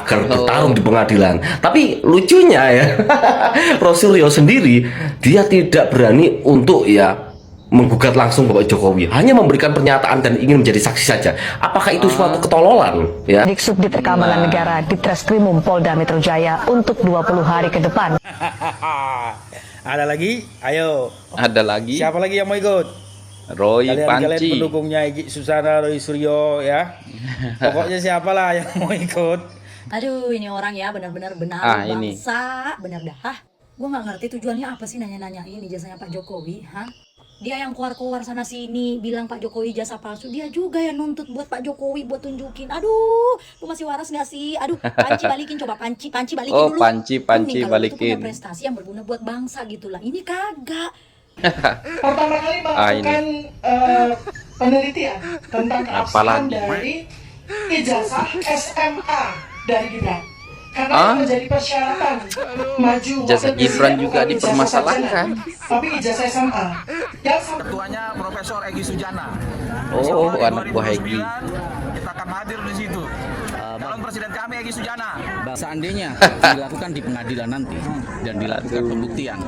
agar bertarung di pengadilan. Tapi lucunya ya, Rosilio sendiri dia tidak berani untuk menggugat langsung Bapak Jokowi, hanya memberikan pernyataan dan ingin menjadi saksi saja. Apakah itu suatu ketololan? Ya. Subdit Keamanan Negara di Treskrimum Polda Metro Jaya untuk 20 hari ke depan. Ada lagi? Ayo. Ada lagi? Siapa lagi yang mau ikut? Roy Kalian Panci. pendukungnya Egy Susana, Roy Suryo ya. Pokoknya siapalah yang mau ikut. Aduh, ini orang ya benar-benar benar ini. bangsa, benar dah. Hah? Gue nggak ngerti tujuannya apa sih nanya-nanyain ijazahnya Pak Jokowi, hah? Dia yang keluar-keluar sana sini bilang Pak Jokowi ijazah palsu, dia juga yang nuntut buat Pak Jokowi buat tunjukin. Aduh, lu masih waras nggak sih? Aduh, Panci balikin, coba Panci balikin dulu. Panci Kalau balikin. itu punya prestasi yang berguna buat bangsa gitulah. Ini kagak. Pertama kali melakukan penelitian tentang keabsahan dari ijazah SMA dari Gibran. Karena menjadi persyaratan maju Ijazah Gibran juga dipermasalahkan. Tapi ijazah SMA yang Ketuanya Profesor Egy Sujana. Oh, anak buah Egy. Kita akan hadir di situ. Calon presiden kami Egy Sujana. Seandainya dilakukan di pengadilan nanti dan dilakukan pembuktian,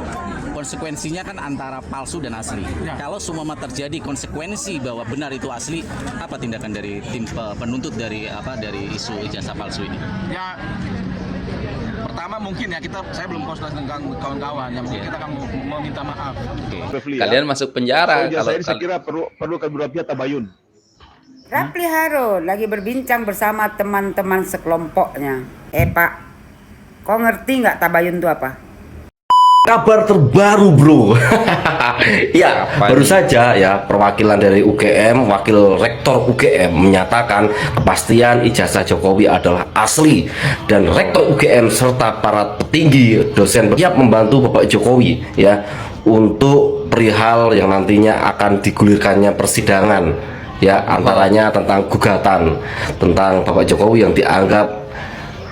konsekuensinya kan antara palsu dan asli. Kalau semua terjadi konsekuensi bahwa benar itu asli, apa tindakan dari tim penuntut dari isu ijazah palsu ini? Ya, pertama mungkin ya saya belum konsultasi dengan kawan-kawan. Yang mungkin kita akan meminta maaf. Kalian masuk penjara kalau saya kira perlu kedua pihak tabayun. Rapli Harun lagi berbincang bersama teman-teman sekelompoknya. Pak, kau ngerti nggak tabayun itu apa? Kabar terbaru bro. Ya, baru saja ya perwakilan dari UGM, wakil rektor UGM menyatakan kepastian ijazah Jokowi adalah asli, dan rektor UGM serta para petinggi dosen siap membantu Bapak Jokowi ya untuk perihal yang nantinya akan digulirkannya persidangan ya, antaranya tentang gugatan tentang Bapak Jokowi yang dianggap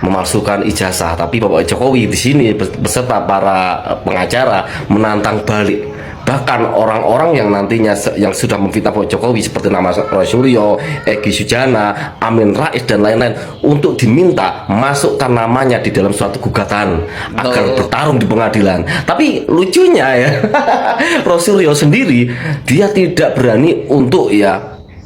memalsukan ijazah. Tapi Bapak Jokowi di sini beserta para pengacara menantang balik. Bahkan orang-orang yang nantinya yang sudah memfitnah Bapak Jokowi seperti nama Roy Suryo, Egy Sujana, Amin Rais dan lain-lain untuk diminta masukkan namanya di dalam suatu gugatan agar bertarung di pengadilan. Tapi lucunya ya, Roy Suryo sendiri dia tidak berani untuk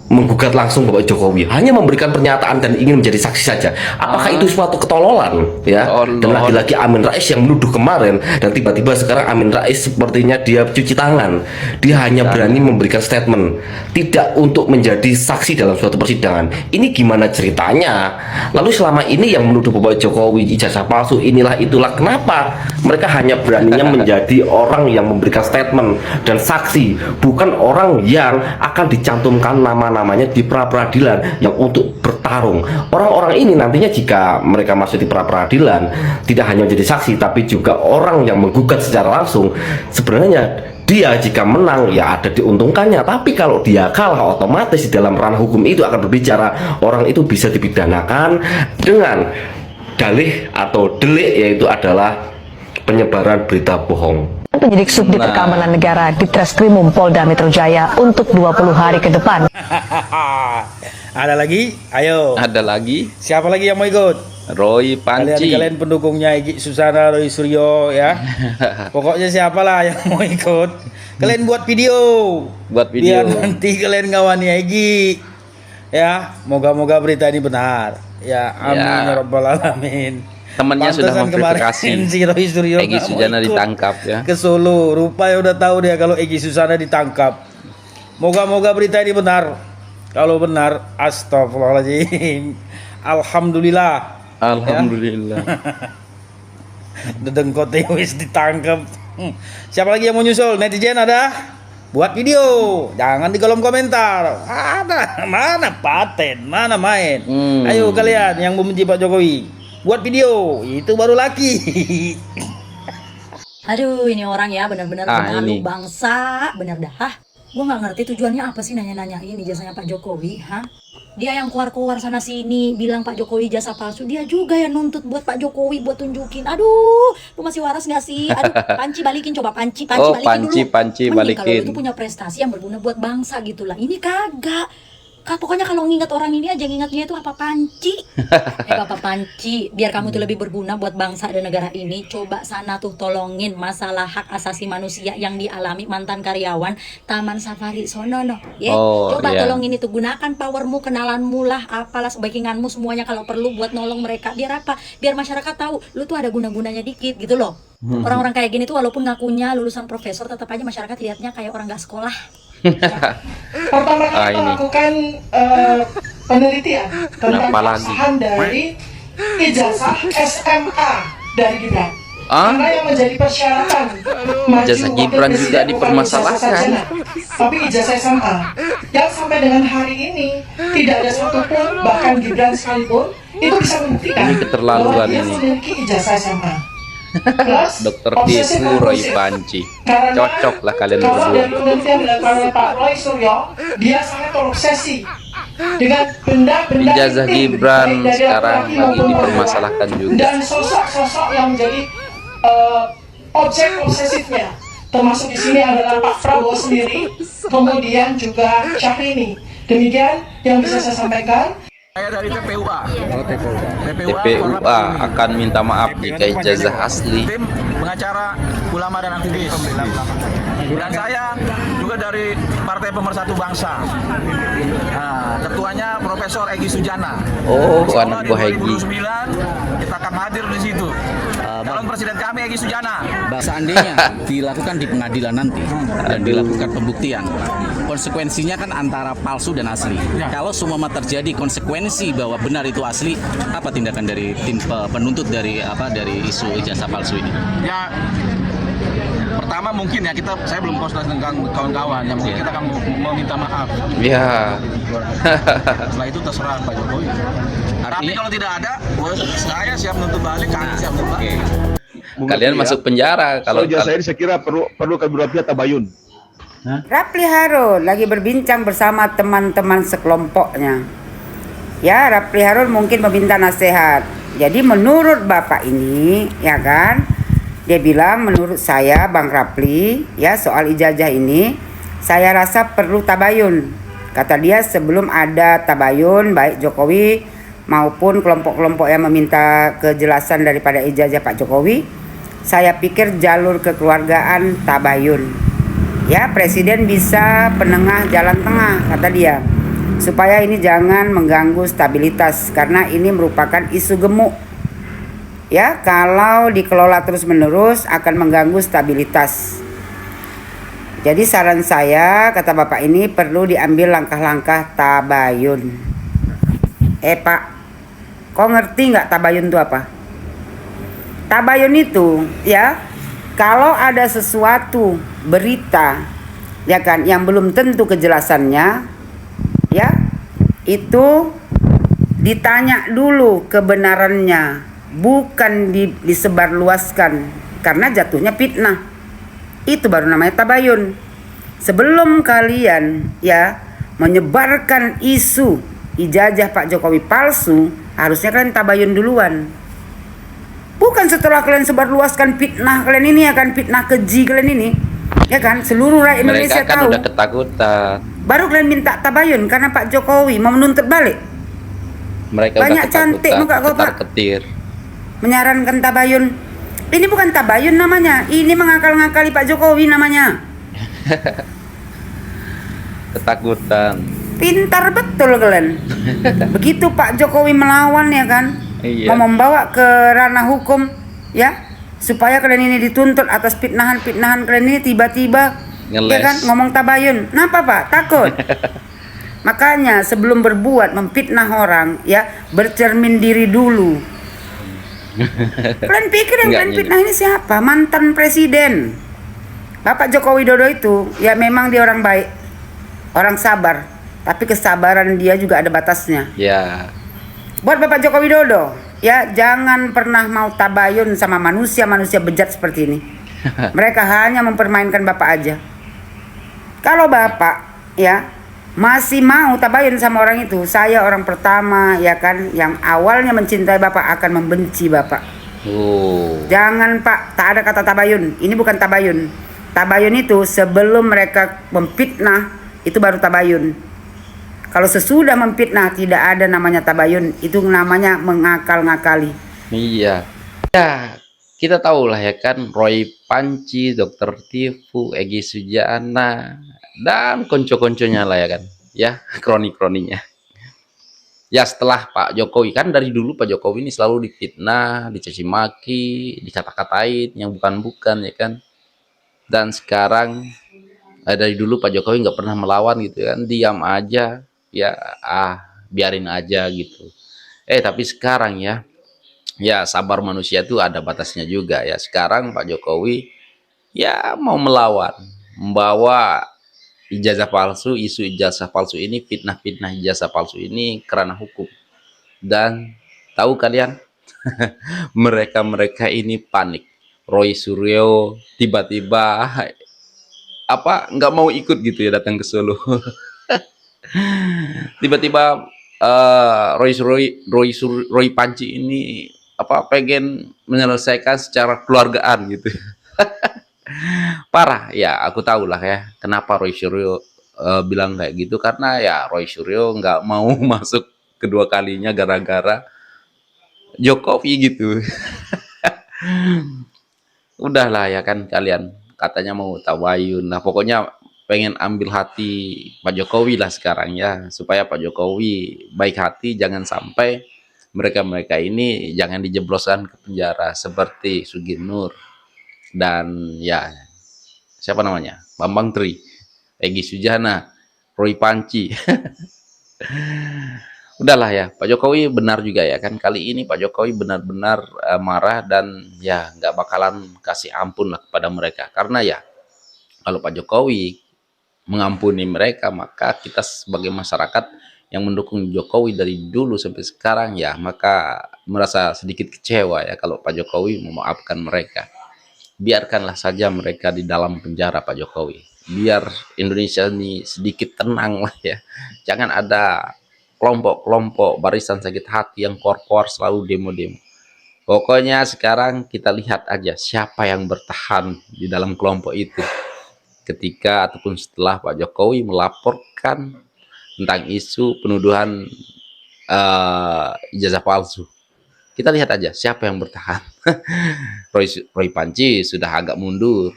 menggugat langsung Bapak Jokowi, hanya memberikan pernyataan dan ingin menjadi saksi saja. Apakah itu suatu ketololan ya? Dan lagi-lagi Amin Rais yang menuduh kemarin, dan tiba-tiba sekarang Amin Rais sepertinya dia cuci tangan. Dia hanya berani memberikan statement, tidak untuk menjadi saksi dalam suatu persidangan. Ini gimana ceritanya? Lalu selama ini yang menuduh Bapak Jokowi ijazah palsu inilah itulah, kenapa mereka hanya beraninya menjadi orang yang memberikan statement dan saksi, bukan orang yang akan dicantumkan namanya di pra-peradilan yang untuk bertarung. Orang-orang ini nantinya jika mereka masuk di pra-peradilan tidak hanya menjadi saksi tapi juga orang yang menggugat secara langsung. Sebenarnya dia jika menang ya ada diuntungkannya, tapi kalau dia kalah otomatis di dalam ranah hukum itu akan berbicara, orang itu bisa dipidanakan dengan dalih atau delik, yaitu adalah penyebaran berita bohong. Penyidik Subdit Keamanan Negara di Treskrimum Polda Metro Jaya untuk 20 hari ke depan. Ada lagi? Ayo. Ada lagi? Siapa lagi yang mau ikut? Roy Panci. Kalian pendukungnya Egy Susana, Roy Suryo ya. Pokoknya siapalah yang mau ikut. Kalian buat video. Biar nanti kalian ngawani Egy. Ya, moga-moga berita ini benar. Ya, amin ya rabbal alamin. Temannya sudah memverifikasi si Roy Suryo Egy Sujana ditangkap ya ke Solo. Rupanya udah tahu dia kalau Egy Susana ditangkap. Moga-moga berita ini benar. Kalau benar, astagfirullahaladzim. Alhamdulillah. Alhamdulillah. Dedengkote wis ditangkap. Siapa lagi yang mau nyusul? Netizen ada? Buat video. Jangan di kolom komentar. Ada mana paten, mana main. Ayo kalian yang membenci Pak Jokowi, buat video, itu baru laki. Aduh, ini orang ya benar-benar bangsa, benar dah. Hah? Gue nggak ngerti tujuannya apa sih nanya-nanyain ijazahnya Pak Jokowi, hah? Dia yang keluar-keluar sana sini bilang Pak Jokowi ijazah palsu, dia juga yang nuntut buat Pak Jokowi buat tunjukin. Aduh, lu masih waras nggak sih? Aduh, Panci balikin, coba Panci balikin dulu. Panci Mending balikin. kalau itu punya prestasi yang berguna buat bangsa gitulah. Ini kagak. Pokoknya kalau nginget orang ini aja, ngingetnya itu apa Panci. Bapak Panci, biar kamu tuh lebih berguna buat bangsa dan negara ini, coba sana tuh tolongin masalah hak asasi manusia yang dialami mantan karyawan Taman Safari sono no. Ya, coba tolongin itu, gunakan powermu, kenalanmu lah, apalah backinganmu semuanya kalau perlu buat nolong mereka. Biar apa? Biar masyarakat tahu lu tuh ada guna-gunanya dikit gitu loh. Orang-orang kayak gini tuh walaupun ngakunya lulusan profesor, tetap aja masyarakat lihatnya kayak orang gak sekolah. Pertama kali melakukan penelitian tentang keabsahan dari ijazah SMA dari Gibran. Karena yang menjadi persyaratan Ijazah Gibran juga dipermasalahkan. Tapi ijazah SMA yang sampai dengan hari ini tidak ada satupun, bahkan Gibran sekalipun itu bisa membuktikan Ini keterlaluan bahwa dia ini. memiliki ijazah SMA. Plus, Dokter obsesi Tipu Roy kompulsif. Panci. Karena Cocok lah kalian kalau berdua. dari penelitian dilakukan oleh Pak Roy Suryo, dia sangat terobsesi dengan benda-benda Ijazah intim, Gibran baik dari sekarang laki-laki lagi maupun dipermasalahkan perempuan. juga. Dan sosok-sosok yang menjadi objek obsesifnya, termasuk di sini adalah Pak Prabowo sendiri, kemudian juga Syahrini. Demikian yang bisa saya sampaikan. Saya dari TPUA. TPUA akan minta maaf jika ijazah asli. Tim pengacara ulama dan aktivis. Dan saya juga dari Partai Pemersatu Bangsa. Nah, ketuanya Profesor Egy Sujana. Oh, Insya Allah anak buah di Egy. 2029 kita akan hadir di situ. Calon presiden kami Egy Sujana. Seandainya dilakukan di pengadilan nanti dan dilakukan pembuktian, konsekuensinya kan antara palsu dan asli. Kalau semua terjadi konsekuensi bahwa benar itu asli, apa tindakan dari tim penuntut dari isu ijazah palsu ini? Ya, pertama mungkin ya saya belum konsultasi dengan kawan-kawan, yang mungkin kita akan meminta maaf. Ya. Setelah itu terserah Pak Jokowi. Tapi kalau tidak ada, saya siap menuntut balik, kami siap menuntut balik. Kalian masuk penjara kalau ijazah ini saya kira perlu kedua pihak tabayun. Rapli Harun lagi berbincang bersama teman-teman sekelompoknya. Ya, Rapli Harun mungkin meminta nasihat. Jadi menurut Bapak ini, ya kan, dia bilang menurut saya Bang Rapli, ya soal ijazah ini, saya rasa perlu tabayun. Kata dia sebelum ada tabayun, baik Jokowi maupun kelompok-kelompok yang meminta kejelasan daripada ijazah Pak Jokowi, saya pikir jalur kekeluargaan tabayun. Ya, presiden bisa penengah jalan tengah, kata dia, supaya ini jangan mengganggu stabilitas karena ini merupakan isu gemuk. Ya, kalau dikelola terus-menerus akan mengganggu stabilitas. Jadi saran saya, kata Bapak ini, perlu diambil langkah-langkah tabayun. Pak, kau ngerti nggak tabayun itu apa? Tabayun itu, ya, kalau ada sesuatu berita, ya kan, yang belum tentu kejelasannya, ya, itu ditanya dulu kebenarannya, bukan disebarluaskan, karena jatuhnya fitnah. Itu baru namanya tabayun. Sebelum kalian, ya, menyebarkan isu ijazah Pak Jokowi palsu, harusnya kalian tabayun duluan. Bukan setelah kalian sebarluaskan fitnah kalian ini, ya kan, fitnah keji kalian ini, ya kan, seluruh rakyat Indonesia mereka kan tahu. udah ketakutan. Baru kalian minta tabayun karena Pak Jokowi mau menuntut balik. Mereka Banyak udah cantik muka kau, Pak. ketar-ketir. Menyarankan tabayun. Ini bukan tabayun namanya, ini mengakal-ngakali Pak Jokowi namanya. Ketakutan. Pintar betul kalian. Begitu Pak Jokowi melawan, ya kan, Iya. mau membawa ke ranah hukum, ya, supaya kalian ini dituntut atas fitnahan-fitnahan kalian ini, tiba-tiba, ya Ngeles. kan, ngomong tabayun. Kenapa Pak? Takut. Makanya sebelum berbuat memfitnah orang, ya, bercermin diri dulu. Kalian pikir yang Enggak, kalian Nyi. fitnah ini siapa? Mantan presiden Bapak Joko Widodo itu, ya memang dia orang baik, orang sabar, tapi kesabaran dia juga ada batasnya. Ya. Buat Bapak Joko Widodo, ya, jangan pernah mau tabayun sama manusia-manusia bejat seperti ini. Mereka hanya mempermainkan Bapak aja. Kalau Bapak, ya, masih mau tabayun sama orang itu, saya orang pertama, ya kan, yang awalnya mencintai Bapak akan membenci Bapak. Oh. Jangan Pak, tak ada kata tabayun. Ini bukan tabayun. Tabayun itu sebelum mereka memfitnah, itu baru tabayun. Kalau sesudah memfitnah tidak ada namanya tabayun, itu namanya mengakal-ngakali. Iya. Ya, kita tahu lah ya kan, Roy Panci, Dokter Tifu, Egy Sujana, dan konco-konconya lah ya kan. Ya, kroni-kroninya. Ya setelah Pak Jokowi, kan dari dulu Pak Jokowi ini selalu difitnah, dicaci maki, dikata-katain yang bukan-bukan ya kan. Dan sekarang dari dulu Pak Jokowi nggak pernah melawan gitu kan, diam aja, ya biarin aja gitu. Tapi sekarang ya sabar manusia itu ada batasnya juga ya. Sekarang Pak Jokowi ya mau melawan, membawa ijazah palsu, isu ijazah palsu ini, fitnah-fitnah ijazah palsu ini kerana hukum. Dan tahu kalian, mereka ini panik. Roy Suryo tiba-tiba nggak mau ikut gitu ya datang ke Solo. Tiba-tiba Roy Panci ini pengen menyelesaikan secara keluargaan gitu. Parah ya, aku tahu lah ya kenapa Roy Suryo bilang kayak gitu, karena ya Roy Suryo nggak mau masuk kedua kalinya gara-gara Jokowi gitu. Udahlah ya kan, kalian katanya mau tabayun, nah pokoknya pengen ambil hati Pak Jokowi lah sekarang ya, supaya Pak Jokowi baik hati, jangan sampai mereka ini jangan dijebloskan ke penjara seperti Suginur dan ya siapa namanya, Bambang Tri, Egy Sujana, Roy Panci. Udahlah ya, Pak Jokowi benar juga ya kan, kali ini Pak Jokowi benar-benar marah dan ya nggak bakalan kasih ampun lah kepada mereka, karena ya kalau Pak Jokowi mengampuni mereka, maka kita sebagai masyarakat yang mendukung Jokowi dari dulu sampai sekarang ya maka merasa sedikit kecewa ya kalau Pak Jokowi memaafkan mereka. Biarkanlah saja mereka di dalam penjara Pak Jokowi, biar Indonesia ini sedikit tenang lah ya. Jangan ada kelompok-kelompok barisan sakit hati yang kor-kor selalu demo-demo. Pokoknya sekarang kita lihat aja siapa yang bertahan di dalam kelompok itu ketika ataupun setelah Pak Jokowi melaporkan tentang isu penuduhan ijazah palsu. Kita lihat aja siapa yang bertahan. Roy Panci sudah agak mundur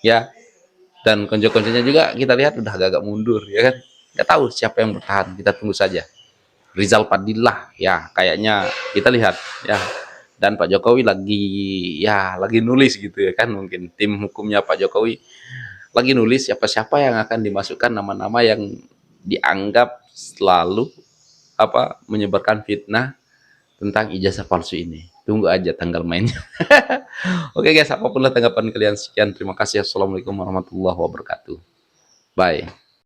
ya, dan konco-konconya juga kita lihat udah agak mundur ya kan. Nggak tahu siapa yang bertahan, kita tunggu saja. Rizal Padillah ya kayaknya kita lihat ya, dan Pak Jokowi lagi nulis gitu ya kan, mungkin tim hukumnya Pak Jokowi lagi nulis siapa-siapa yang akan dimasukkan, nama-nama yang dianggap selalu menyebarkan fitnah tentang ijazah palsu ini. Tunggu aja tanggal mainnya. Oke guys, apapun lah tanggapan kalian, sekian, terima kasih. Assalamualaikum warahmatullahi wabarakatuh. Bye.